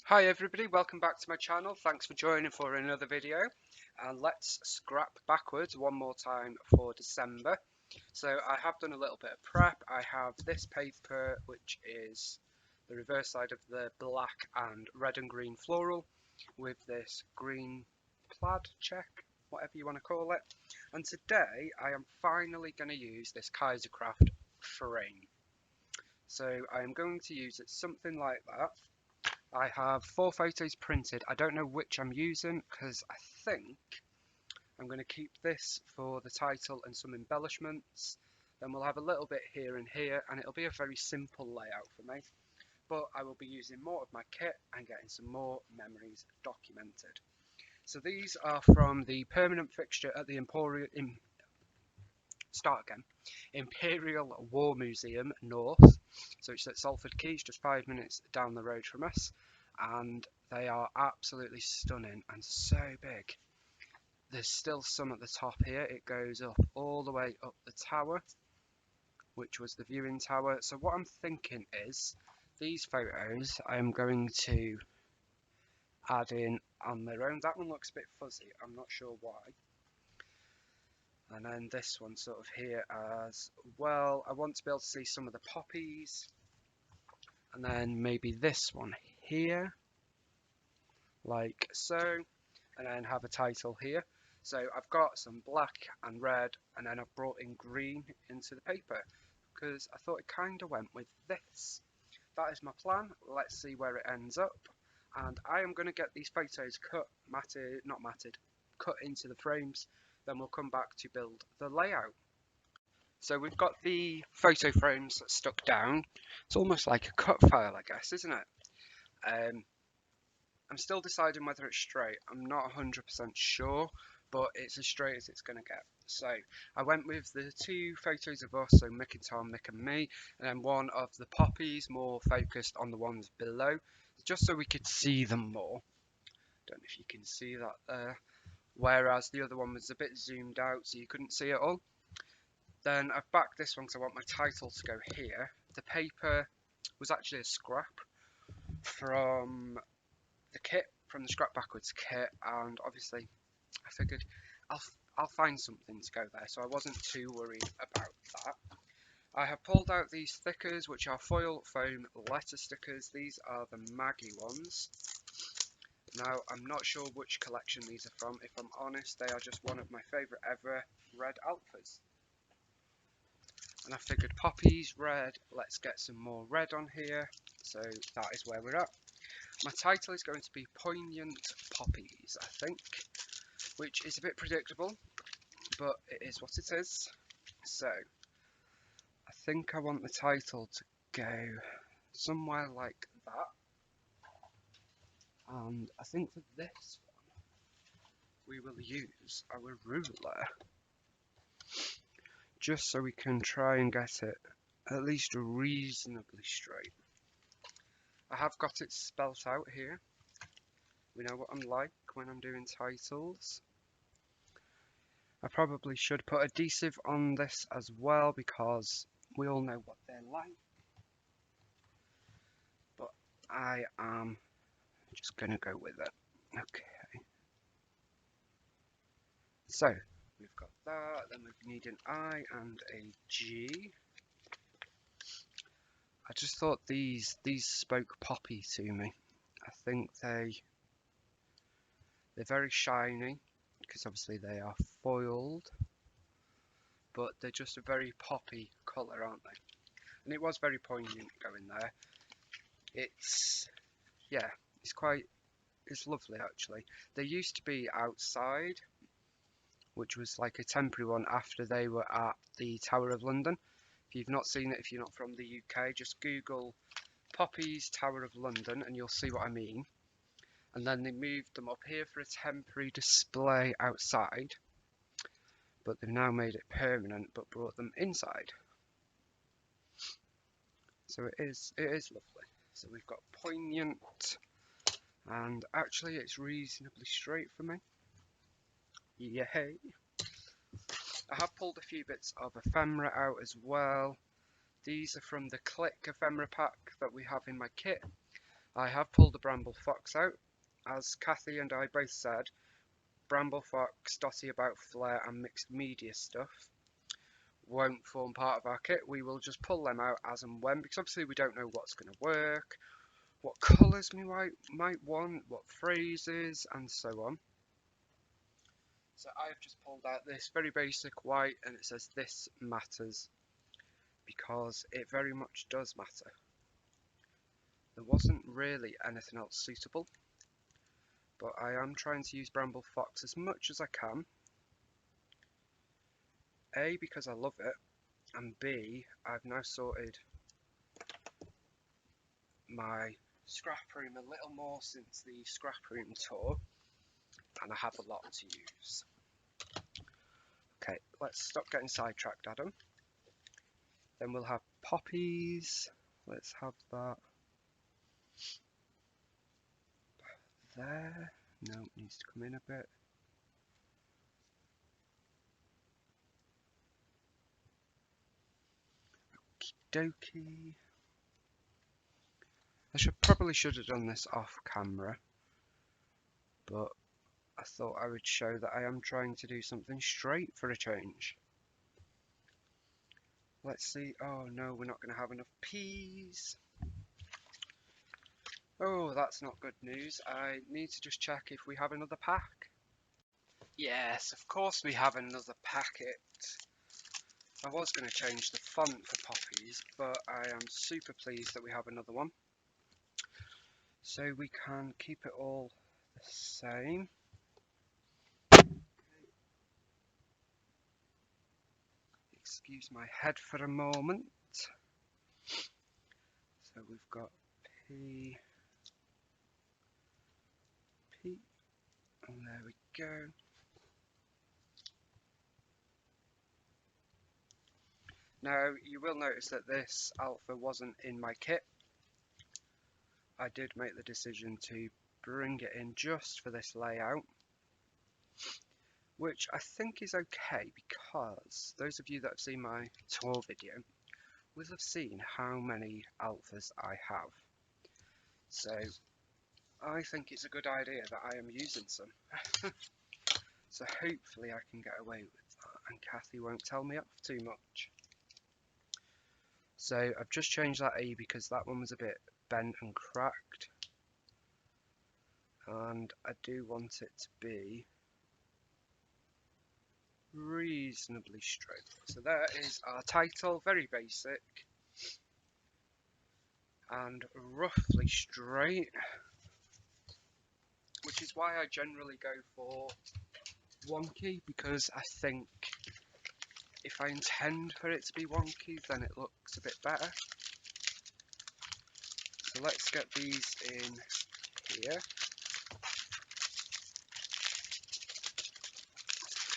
Hi everybody, welcome back to my channel. Thanks for joining for another video. And let's scrap backwards one more time for December. So I have done a little bit of prep. I have this paper, which is the reverse side of the black and red and green floral, with this green plaid check, whatever you want to call it. And today I am finally going to use this Kaisercraft frame. So I am going to use it something like that. I have 4 photos printed. I don't know which I'm using because I think I'm going to keep this for the title and some embellishments. Then we'll have a little bit here and here, and it'll be a very simple layout for me. But I will be using more of my kit and getting some more memories documented. So these are from the permanent fixture at the Imperial War Museum North. So it's at Salford Quays, just 5 minutes down the road from us. And they are absolutely stunning and so big. There's still some at the top here. It goes up all the way up the tower, which was the viewing tower. So what I'm thinking is these photos I am going to add in on their own. That one looks a bit fuzzy, I'm not sure why. And then this one sort of here as well. I want to be able to see some of the poppies. And then maybe this one here, like so. And then have a title here. So I've got some black and red, and then I've brought in green into the paper because I thought it kind of went with this. That is my plan. Let's see where it ends up. And I am going to get these photos cut, cut into the frames. Then we'll come back to build the layout. So we've got the photo frames stuck down. It's almost like a cut file, I guess, isn't it? I'm still deciding whether it's straight. I'm not 100% sure, but it's as straight as it's going to get. So I went with the 2 photos of us, so Mick and Tom, Mick and me, and then one of the poppies, more focused on the ones below, just so we could see them more. Don't know if you can see that there. Whereas the other one was a bit zoomed out, so you couldn't see it all. Then I've backed this one because I want my title to go here. The paper was actually a scrap from the kit, from the Scrap Backwards kit, and obviously I figured I'll find something to go there, so I wasn't too worried about that. I have pulled out these stickers, which are foil foam letter stickers. These are the Maggie ones. Now, I'm not sure which collection these are from. If I'm honest, they are just one of my favourite ever red alphas. And I figured poppies, red, let's get some more red on here. So that is where we're at. My title is going to be Poignant Poppies, I think, which is a bit predictable, but it is what it is. So I think I want the title to go somewhere like that. And I think for this one, we will use our ruler, just so we can try and get it at least reasonably straight. I have got it spelt out here. We know what I'm like when I'm doing titles. I probably should put adhesive on this as well because we all know what they're like. But I am just going to go with it. Okay. So we've got that, then we need an I and a G. I just thought these spoke poppy to me. I think they're very shiny because obviously they are foiled, but they're just a very poppy colour, aren't they? And it was very poignant going there. It's it's lovely actually. They used to be outside, which was like a temporary one after they were at the Tower of London. If you've not seen it, if you're not from the UK, just Google Poppies Tower of London and you'll see what I mean. And then they moved them up here for a temporary display outside, but they've now made it permanent but brought them inside. So it is lovely. So we've got Poignant, and actually it's reasonably straight for me. Yay! I have pulled a few bits of ephemera out as well. These are from the Click ephemera pack that we have in my kit. I have pulled the bramble fox out. As Kathy and I both said, bramble fox, dotty about flare and mixed media stuff won't form part of our kit. We will just pull them out as and when, because obviously we don't know what's going to work, what colours we might want, what phrases, and so on. So I have just pulled out this very basic white, and it says this matters, because it very much does matter. There wasn't really anything else suitable, but I am trying to use bramble fox as much as I can. A, because I love it, and B, I've now sorted my scrap room a little more since the scrap room tour, and I have a lot to use. Okay, let's stop getting sidetracked, Adam. Then we'll have poppies. Let's have that there. No, it needs to come in a bit. Okie dokie. I probably should have done this off camera, but I thought I would show that I am trying to do something straight for a change. Let's see. Oh no, we're not going to have enough peas. Oh, that's not good news. I need to just check if we have another pack. Yes, of course we have another packet. I was going to change the font for Poppies, but I am super pleased that we have another one. So we can keep it all the same. Excuse my head for a moment. So we've got P, and there we go. Now, you will notice that this alpha wasn't in my kit. I did make the decision to bring it in just for this layout, which I think is okay, because those of you that have seen my tour video will have seen how many alphas I have. So I think it's a good idea that I am using some. So hopefully I can get away with that and Kathy won't tell me off too much. So I've just changed that A because that one was a bit bent and cracked, and I do want it to be reasonably straight. So there is our title, very basic and roughly straight, which is why I generally go for wonky, because I think if I intend for it to be wonky, then it looks a bit better. So let's get these in here,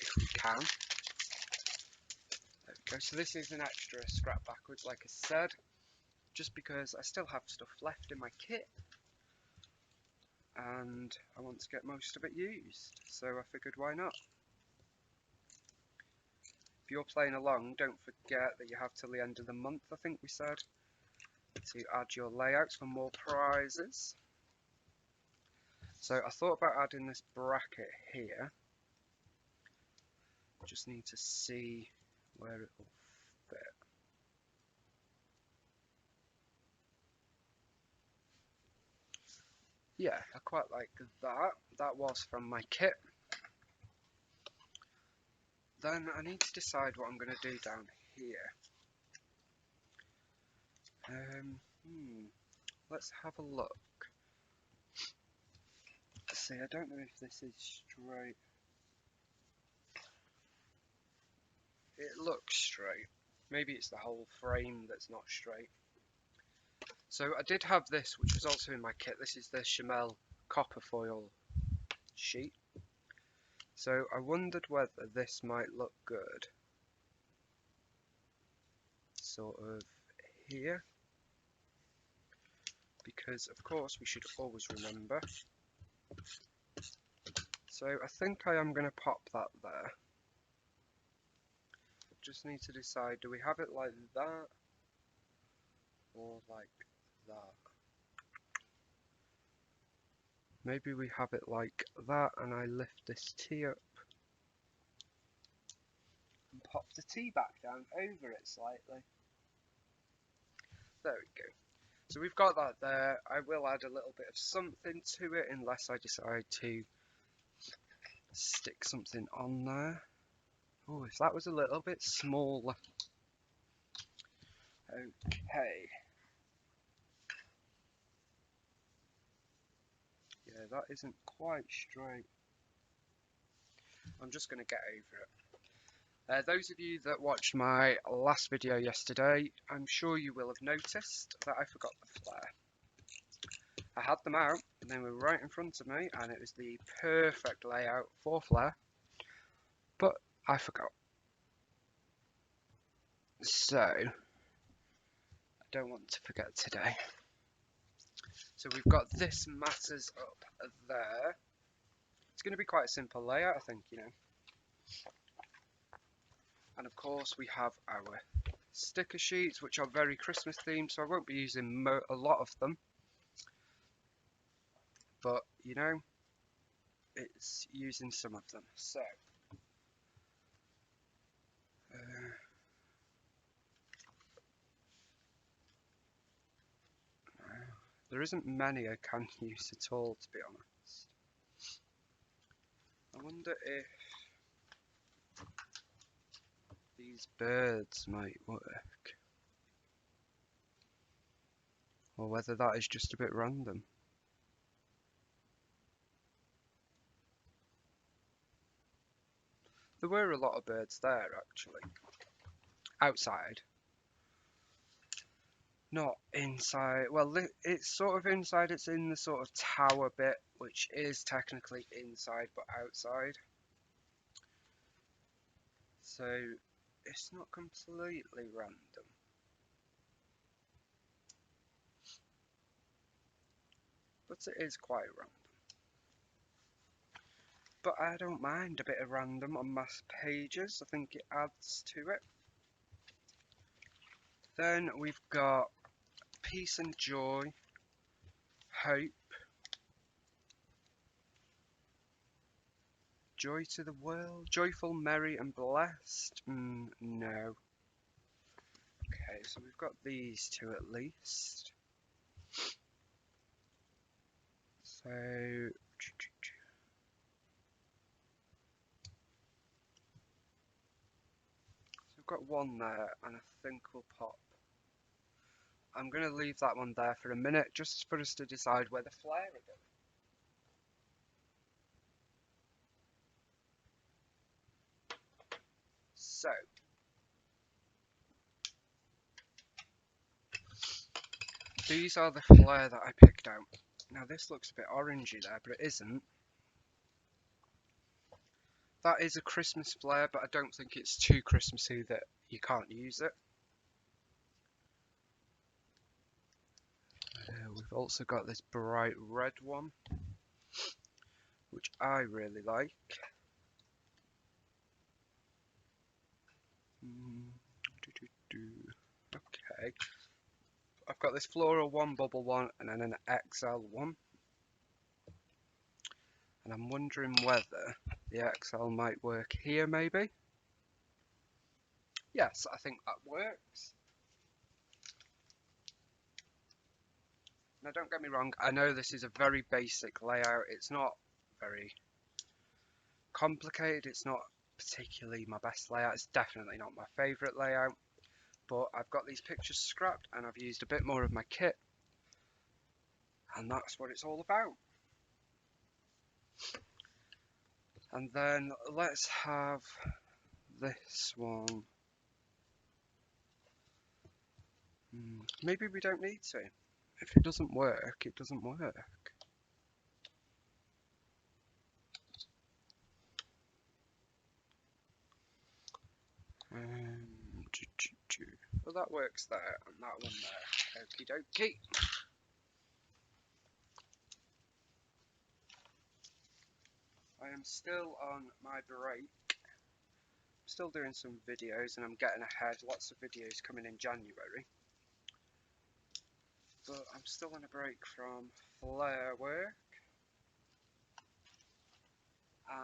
if we can. There we go. So this is an extra scrap backwards, like I said, just because I still have stuff left in my kit, and I want to get most of it used, so I figured why not. If you're playing along, don't forget that you have till the end of the month, I think we said, to add your layouts for more prizes. So I thought about adding this bracket here. Just need to see where it will fit. Yeah, I quite like that. That was from my kit. Then I need to decide what I'm going to do down here. Let's have a look. See, I don't know if this is straight. It looks straight. Maybe it's the whole frame that's not straight. So I did have this, which was also in my kit. This is the Chamel copper foil sheet. So I wondered whether this might look good. Sort of here. Because of course we should always remember. So I think I am going to pop that there. Just need to decide, do we have it like that or like that? maybe we have it like that, and I lift this tea up and pop the tea back down over it slightly. There we go. So we've got that there. I will add a little bit of something to it unless I decide to stick something on there. Oh, if that was a little bit smaller. Okay. Yeah, that isn't quite straight. I'm just going to get over it. Those of you that watched my last video yesterday, I'm sure you will have noticed that I forgot the flare. I had them out, and they were right in front of me, and it was the perfect layout for flare, but I forgot. So, I don't want to forget today. So we've got this matters up there. It's going to be quite a simple layout, I think, you know. And of course we have our sticker sheets, which are very Christmas themed, so I won't be using a lot of them. But, you know, it's using some of them. So, there isn't many I can use at all, to be honest. I wonder if these birds might work, or whether that is just a bit random. There were a lot of birds there, actually. Outside. Not inside. Well, it's sort of inside. It's in the sort of tower bit, which is technically inside, but outside. So, it's not completely random. But it is quite random. But I don't mind a bit of random on my pages. I think it adds to it. Then we've got peace and joy, hope, joy to the world, joyful, merry and blessed. No. Okay, so we've got these two at least. So we've got one there, and I think we'll pop. I'm going to leave that one there for a minute, just for us to decide where the flare are going. So, these are the flare that I picked out. Now this looks a bit orangey there, but it isn't. That is a Christmas flare, but I don't think it's too Christmassy that you can't use it. We've also got this bright red one, which I really like. Okay. I've got this floral one, bubble one, and then an XL one. And I'm wondering whether the XL might work here, maybe? Yes, I think that works. Now, don't get me wrong, I know this is a very basic layout. It's not very complicated. It's not particularly my best layout. It's definitely not my favourite layout. But I've got these pictures scrapped and I've used a bit more of my kit. And that's what it's all about. And then let's have this one. Maybe we don't need to. If it doesn't work, it doesn't work. Well, that works there, and that one there. Okie dokie. I am still on my break. I'm still doing some videos, and I'm getting ahead. Lots of videos coming in January. But I'm still on a break from flare work.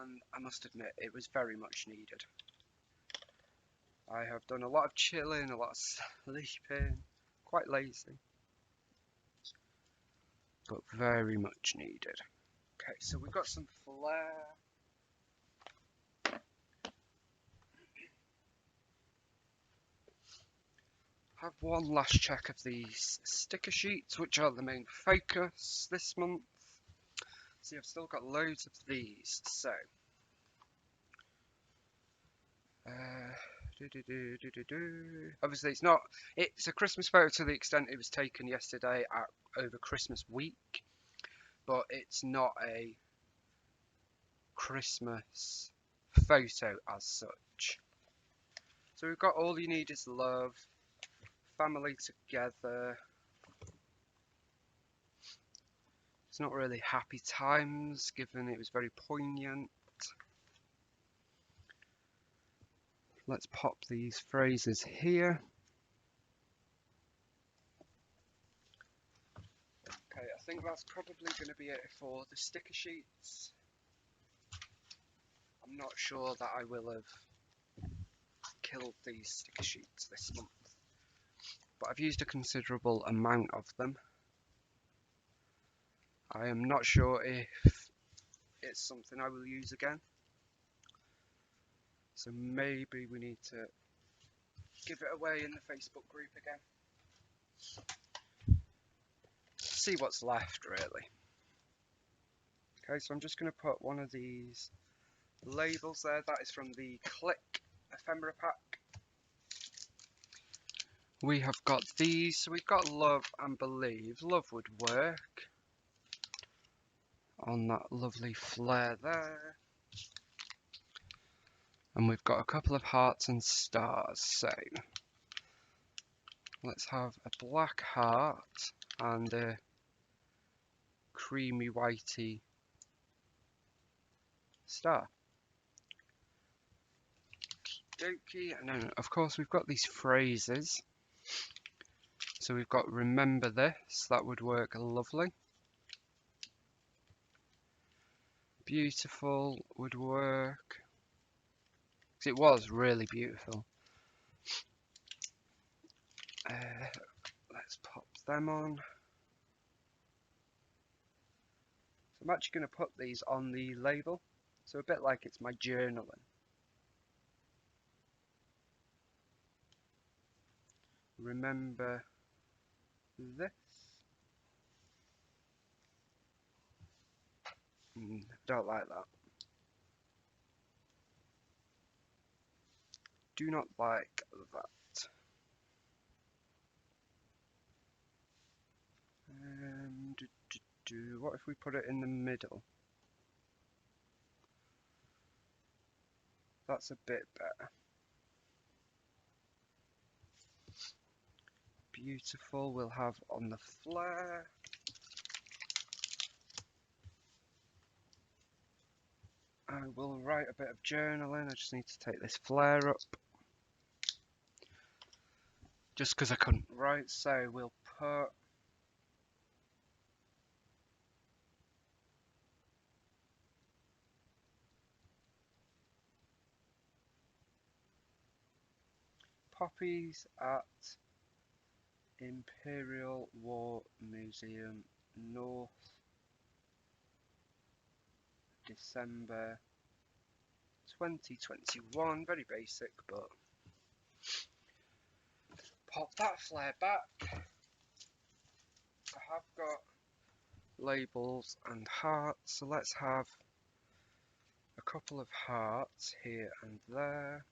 and I must admit it was very much needed. I have done a lot of chilling, a lot of sleeping, quite lazy, but very much needed. Okay, so we've got some flair. Have one last check of these sticker sheets, which are the main focus this month. See, I've still got loads of these, so obviously it's a Christmas photo to the extent it was taken yesterday over Christmas week, but it's not a Christmas photo as such. So we've got All You Need Is Love, Family Together. It's not really happy times, given it was very poignant. Let's pop these phrases here. Okay, I think that's probably going to be it for the sticker sheets. I'm not sure that I will have killed these sticker sheets this month, but I've used a considerable amount of them. I am not sure if it's something I will use again, so maybe we need to give it away in the Facebook group again. See what's left, really. Okay, so I'm just going to put one of these labels there. That is from the Click ephemera pack. We have got these, so we've got Love and Believe. Love would work on that lovely flare there. And we've got a couple of hearts and stars, so let's have a black heart and a creamy whitey star. Dokie, and then of course we've got these phrases. So we've got remember this, that would work lovely. Beautiful would work, because it was really beautiful. Let's pop them on. So I'm actually going to put these on the label, so a bit like it's my journaling. Remember this. Don't like that. Do not like that. What if we put it in the middle? That's a bit better. Beautiful we'll have on the flare. I will write a bit of journaling. I just need to take this flare up. Just because I couldn't write, so we'll put Poppies at Imperial War Museum, North, December 2021. Very basic, but pop that flare back. I have got labels and hearts, so let's have a couple of hearts here and there.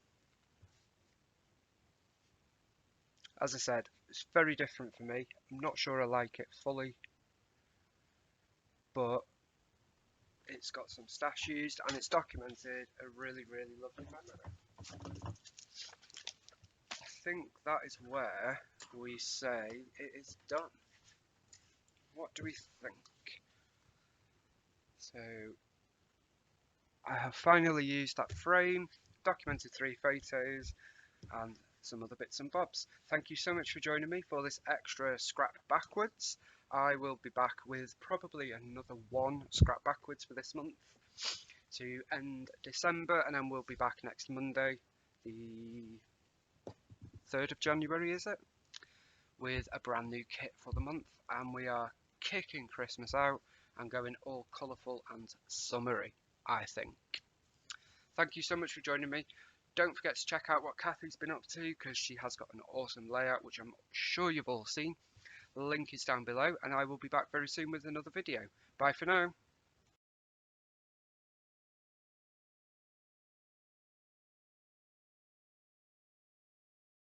As I said, it's very different for me. I'm not sure I like it fully, but it's got some stash used and it's documented a really, really lovely memory. I think that is where we say it is done. What do we think? So I have finally used that frame, documented 3 photos and some other bits and bobs. Thank you so much for joining me for this extra scrap backwards. I will be back with probably another 1 scrap backwards for this month. to end December, and then we'll be back next Monday, the 3rd of January, is it? With a brand new kit for the month, and we are kicking Christmas out and going all colourful and summery, I think. Thank you so much for joining me. Don't forget to check out what Kathy's been up to, because she has got an awesome layout, which I'm sure you've all seen. The link is down below, and I will be back very soon with another video. Bye for now.